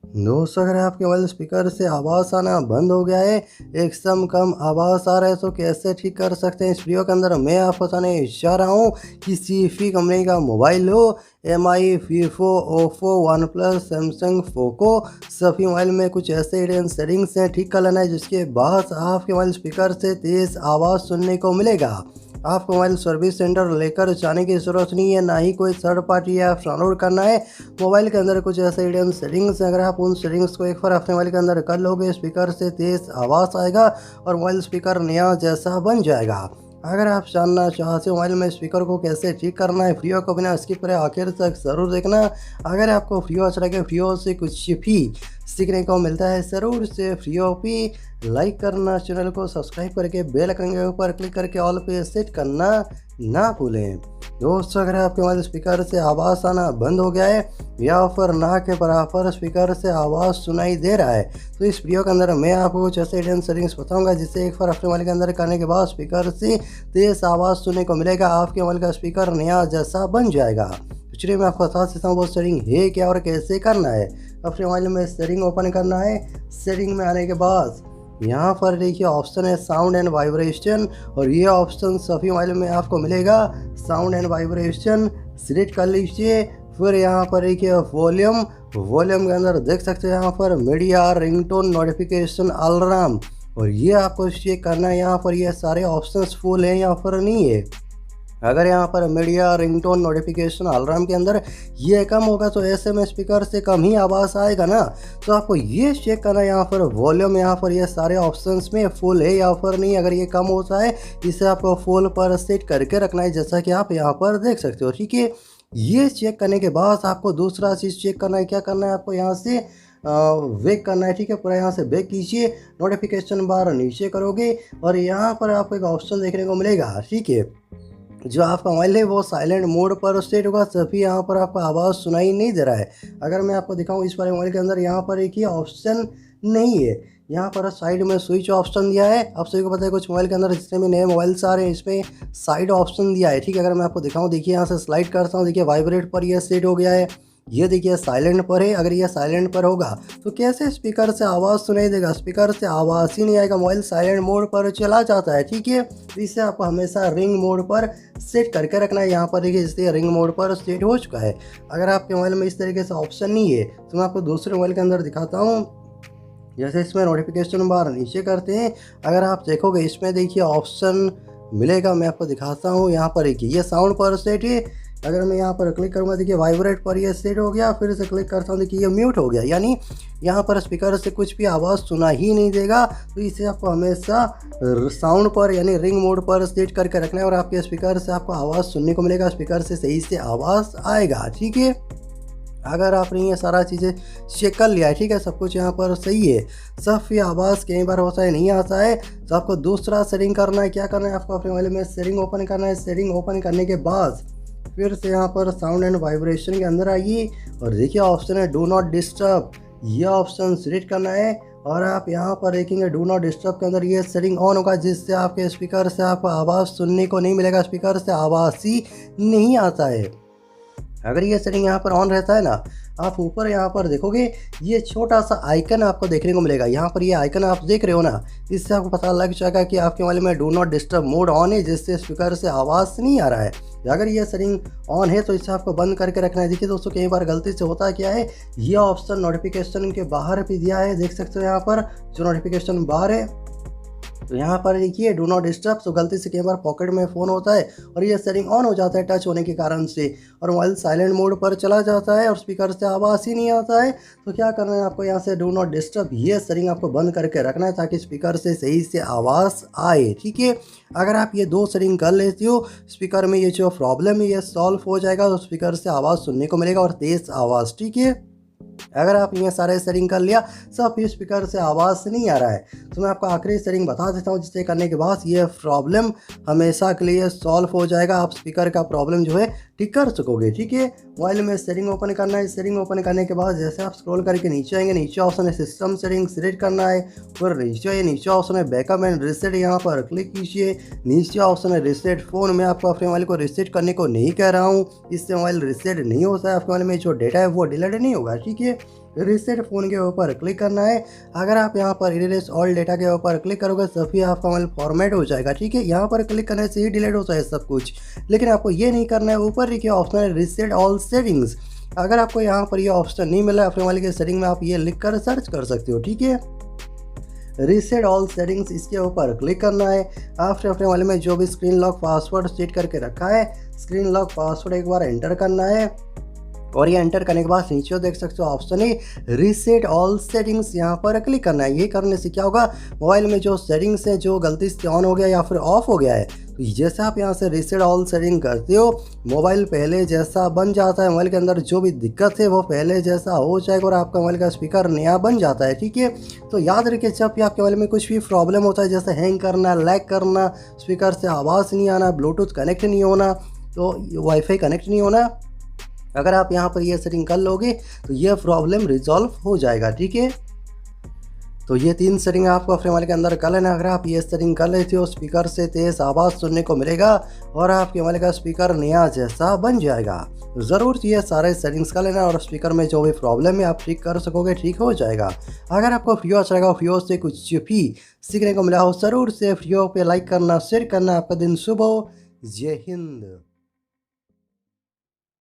दोस्तों, अगर आपके मोबाइल स्पीकर से आवाज़ आना बंद हो गया है, एकदम कम आवाज़ आ रहा है, तो कैसे ठीक कर सकते हैं? इस वीडियो के अंदर मैं आपको बताने जा रहा हूँ कि सीफी कंपनी का मोबाइल हो, MI, Vivo, Oppo, one plus, Samsung, Poco, सभी मोबाइल में कुछ ऐसे हिडन सेटिंग्स हैं, ठीक कर लेना है, जिसके बाद आपके मोबाइल स्पीकर से तेज़ आवाज़ सुनने को मिलेगा। आपको मोबाइल सर्विस सेंटर लेकर जाने की ज़रूरत नहीं है, ना ही कोई थर्ड पार्टी ऐप डाउनलोड करना है। मोबाइल के अंदर कुछ ऐसे हिडन सेटिंग्स हैं, अगर आप उन सेटिंग्स को एक बार अपने मोबाइल के अंदर कर लोगे, स्पीकर से तेज़ आवाज़ आएगा और मोबाइल स्पीकर नया जैसा बन जाएगा। अगर आप जानना चाहते हो मोबाइल में स्पीकर को कैसे ठीक करना है, वीडियो को बिना स्किप करे आखिर तक ज़रूर देखना। अगर आपको वीडियो अच्छा लगे, वीडियो से कुछ भी सीखने को मिलता है, ज़रूर से वीडियो पे लाइक करना, चैनल को सब्सक्राइब करके बेल आइकन के ऊपर क्लिक करके ऑल पे सेट करना ना भूलें। दोस्तों, अगर आपके मोबाइल स्पीकर से आवाज़ आना बंद हो गया है या फिर ना के बराबर स्पीकर से आवाज़ सुनाई दे रहा है, तो इस वीडियो के अंदर मैं आपको कुछ ऐसे हिडन सेटिंग्स बताऊंगा, जिससे एक बार अपने मोबाइल के अंदर करने के बाद स्पीकर से तेज़ आवाज़ सुनने को मिलेगा, आपके मोबाइल का स्पीकर नया जैसा बन जाएगा। चलिए मैं आपको बता देता हूँ वो सेटिंग है क्या और कैसे करना है। अपने मोबाइल में सेटिंग ओपन करना है। सेटिंग में आने के बाद यहाँ पर देखिए ऑप्शन है साउंड एंड वाइब्रेशन, और ये ऑप्शन सभी मोबाइल में आपको मिलेगा। साउंड एंड वाइब्रेशन सिलेक्ट कर लीजिए। फिर यहाँ पर देखिए वॉल्यूम के अंदर देख सकते हैं यहाँ पर मीडिया, रिंगटोन, नोटिफिकेशन, अलार्म, और ये आपको चेक करना है यहाँ पर ये सारे ऑप्शंस फुल हैं या फिर नहीं है। अगर यहाँ पर मीडिया, रिंगटोन, नोटिफिकेशन, अलार्म के अंदर ये कम होगा तो ऐसे में स्पीकर से कम ही आवाज़ आएगा ना। तो आपको ये चेक करना है यहाँ पर वॉल्यूम, यहाँ पर ये सारे ऑप्शंस में फुल है या फिर नहीं। अगर ये कम होता है, इसे आपको फुल पर सेट करके रखना है, जैसा कि आप यहाँ पर देख सकते हो। ठीक है, ये चेक करने के बाद आपको दूसरा चीज़ चेक करना है। क्या करना है आपको यहाँ से बैक करना है। ठीक है, पूरा यहाँ से बैक कीजिए, नोटिफिकेशन बार नीचे करोगे और यहाँ पर आपको एक ऑप्शन देखने को मिलेगा। ठीक है, जो आपका मोबाइल है वो साइलेंट मोड पर सेट होगा, तभी यहाँ पर आपको आवाज़ सुनाई नहीं दे रहा है। अगर मैं आपको दिखाऊं इस वाले मोबाइल के अंदर, यहाँ पर एक ही ऑप्शन नहीं है। यहाँ पर साइड में स्विच ऑप्शन दिया है। आप सभी को पता है कुछ मोबाइल के अंदर जितने भी नए मोबाइल्स आ रहे हैं, इसमें साइड ऑप्शन दिया है। ठीक है, अगर मैं आपको दिखाऊँ, देखिए यहाँ से स्लाइड करता हूँ, देखिए वाइब्रेट पर यह सेट हो गया है। ये देखिए साइलेंट पर है। अगर ये साइलेंट पर होगा तो कैसे स्पीकर से आवाज़ सुनाई देगा? स्पीकर से आवाज़ ही नहीं आएगा, मोबाइल साइलेंट मोड पर चला जाता है। ठीक है, तो इसे आपको हमेशा रिंग मोड पर सेट करके रखना है। यहाँ पर देखिए इसलिए रिंग मोड पर सेट हो चुका है। अगर आपके मोबाइल में इस तरीके से ऑप्शन नहीं है तो मैं आपको दूसरे मोबाइल के अंदर दिखाता हूँ। जैसे इसमें नोटिफिकेशन बार नीचे करते हैं, अगर आप देखोगे इसमें देखिए ऑप्शन मिलेगा, मैं आपको दिखाता हूँ। यहाँ पर देखिए ये साउंड पर सेट है। अगर मैं यहाँ पर क्लिक करूँगा, देखिए वाइब्रेट पर ये सेट हो गया। फिर से क्लिक करता हूँ, देखिए ये म्यूट हो गया, यानी यहाँ पर स्पीकर से कुछ भी आवाज़ सुना ही नहीं देगा। तो इसे आपको हमेशा साउंड पर यानी रिंग मोड पर सेट करके रखना है और आपके स्पीकर से आपको आवाज़ सुनने को मिलेगा, स्पीकर से सही से आवाज़ आएगा। ठीक है, अगर आपने ये सारा चीज़ें चेक कर लिया है, ठीक है, सब कुछ यहाँ पर सही है, सब भी आवाज़ कई बार होता है नहीं आता है, तो आपको दूसरा सेटिंग करना है। क्या करना है आपको? अपने मोबाइल में सेटिंग ओपन करना है। सेटिंग ओपन करने के बाद फिर से यहाँ पर साउंड एंड वाइब्रेशन के अंदर आइए और देखिए ऑप्शन है डू नॉट डिस्टर्ब, ये ऑप्शन सिलेक्ट करना है। और आप यहाँ पर देखेंगे डू नॉट डिस्टर्ब के अंदर ये सेटिंग ऑन होगा, जिससे आपके स्पीकर से आपको आवाज़ सुनने को नहीं मिलेगा, स्पीकर से आवाज़ ही नहीं आता है। अगर ये सेटिंग यहाँ पर ऑन रहता है ना, आप ऊपर यहाँ पर देखोगे ये छोटा सा आइकन आपको देखने को मिलेगा। यहाँ पर ये आइकन आप देख रहे हो ना, इससे आपको पता लग जाएगा कि आपके मोबाइल में do not disturb mode on है, जिससे स्पीकर से आवाज़ नहीं आ रहा है। अगर ये सेटिंग ऑन है तो इसे आपको बंद करके रखना है। देखिए दोस्तों, कई बार गलती से होता क्या है, ये ऑप्शन नोटिफिकेशन के बाहर भी दिया है, देख सकते हो यहाँ पर जो नोटिफिकेशन बाहर है, तो यहाँ पर देखिए डू नॉट डिस्टर्ब। तो गलती से कई बार पॉकेट में फ़ोन होता है और ये सेटिंग ऑन हो जाता है टच होने के कारण से, और मोबाइल साइलेंट मोड पर चला जाता है और स्पीकर से आवाज़ ही नहीं आता है। तो क्या करना है आपको? यहाँ से डू नॉट डिस्टर्ब ये सेटिंग आपको बंद करके रखना है, ताकि स्पीकर से सही से आवाज़ आए। ठीक है, अगर आप ये दो सेटिंग कर लेते हो, स्पीकर में ये जो प्रॉब्लम है ये सॉल्व हो जाएगा, तो स्पीकर से आवाज़ सुनने को मिलेगा और तेज़ आवाज़। ठीक है, अगर आप ये सारे सेटिंग कर लिया, सब स्पीकर से आवाज़ नहीं आ रहा है, तो मैं आपको आखिरी सेटिंग बता देता हूँ, जिसे करने के बाद ये प्रॉब्लम हमेशा के लिए सॉल्व हो जाएगा। आप स्पीकर का प्रॉब्लम जो है ठीक कर सकोगे। ठीक है, मोबाइल में सेटिंग ओपन करना है। सेटिंग ओपन करने के बाद जैसे आप स्क्रॉल करके नीचे आएंगे, नीचे ऑप्शन है सिस्टम सेटिंग, सिलेक्ट करना है। फिर नीचे ऑप्शन है बैकअप एंड रिसेट, यहाँ पर क्लिक कीजिए। नीचे ऑप्शन है रिसेट फ़ोन, मैं आपको अपने मोबाइल को रिसेट करने को नहीं कह रहा हूँ, इससे मोबाइल रिसेट नहीं होता है, आपके मोबाइल में जो डेटा है वो डिलीट नहीं होगा। ठीक है, है। रीसेट फ़ोन के ऊपर क्लिक करना है। अगर आप यहाँ पर इरेज ऑल डेटा के ऊपर क्लिक करोगे तभी आपका मोबाइल फॉर्मेट हो जाएगा, ठीक है। यहाँ पर क्लिक करने से ही डिलीट होता है सब कुछ, लेकिन आपको ये नहीं करना है। ऊपर देखिए ऑप्शन है रीसेट ऑल सेटिंग्स। अगर आपको यहाँ पर ये ऑप्शन नहीं मिला अपने मोबाइल के सेटिंग में, आप ये लिख कर सर्च कर सकते हो, ठीक है। रीसेट ऑल सेटिंग्स, इसके ऊपर क्लिक करना है। आपने अपने मोबाइल में जो भी स्क्रीन लॉक पासवर्ड सेट करके रखा है, स्क्रीन लॉक पासवर्ड एक बार एंटर करना है। और ये एंटर करने के बाद नीचे देख सकते हो ऑप्शन है रीसेट ऑल सेटिंग्स, यहाँ पर क्लिक करना है। ये करने से क्या होगा, मोबाइल में जो सेटिंग्स है जो गलती से ऑन हो गया या फिर ऑफ हो गया है, तो जैसे आप यहाँ से रीसेट ऑल सेटिंग करते हो मोबाइल पहले जैसा बन जाता है। मोबाइल के अंदर जो भी दिक्कत है वो पहले जैसा हो जाएगा और आपका मोबाइल का स्पीकर नया बन जाता है, ठीक है। तो याद रखिए जब भी आपके मोबाइल में कुछ भी प्रॉब्लम होता है, जैसे हैंग करना, लैग करना, स्पीकर से आवाज़ नहीं आना, ब्लूटूथ कनेक्ट नहीं होना, तो वाईफाई कनेक्ट नहीं होना, अगर आप यहाँ पर ये सेटिंग कर लोगे तो ये प्रॉब्लम रिजॉल्व हो जाएगा, ठीक है। तो ये 3 सेटिंग आपको अपने मोबाइल के अंदर कर लेना। अगर आप ये सेटिंग कर लेते हो स्पीकर से तेज़ आवाज़ सुनने को मिलेगा और आपके मोबाइल का स्पीकर नया जैसा बन जाएगा। तो ज़रूर ये सारे सेटिंग्स कर लेना और स्पीकर में जो भी प्रॉब्लम है आप ठीक कर सकोगे, ठीक हो जाएगा। अगर आपको वीडियो अच्छा लगा, वीडियो से कुछ भी सीखने को मिला हो, ज़रूर से वीडियो पे लाइक करना, शेयर करना। आपका दिन शुभ हो। जय हिंद।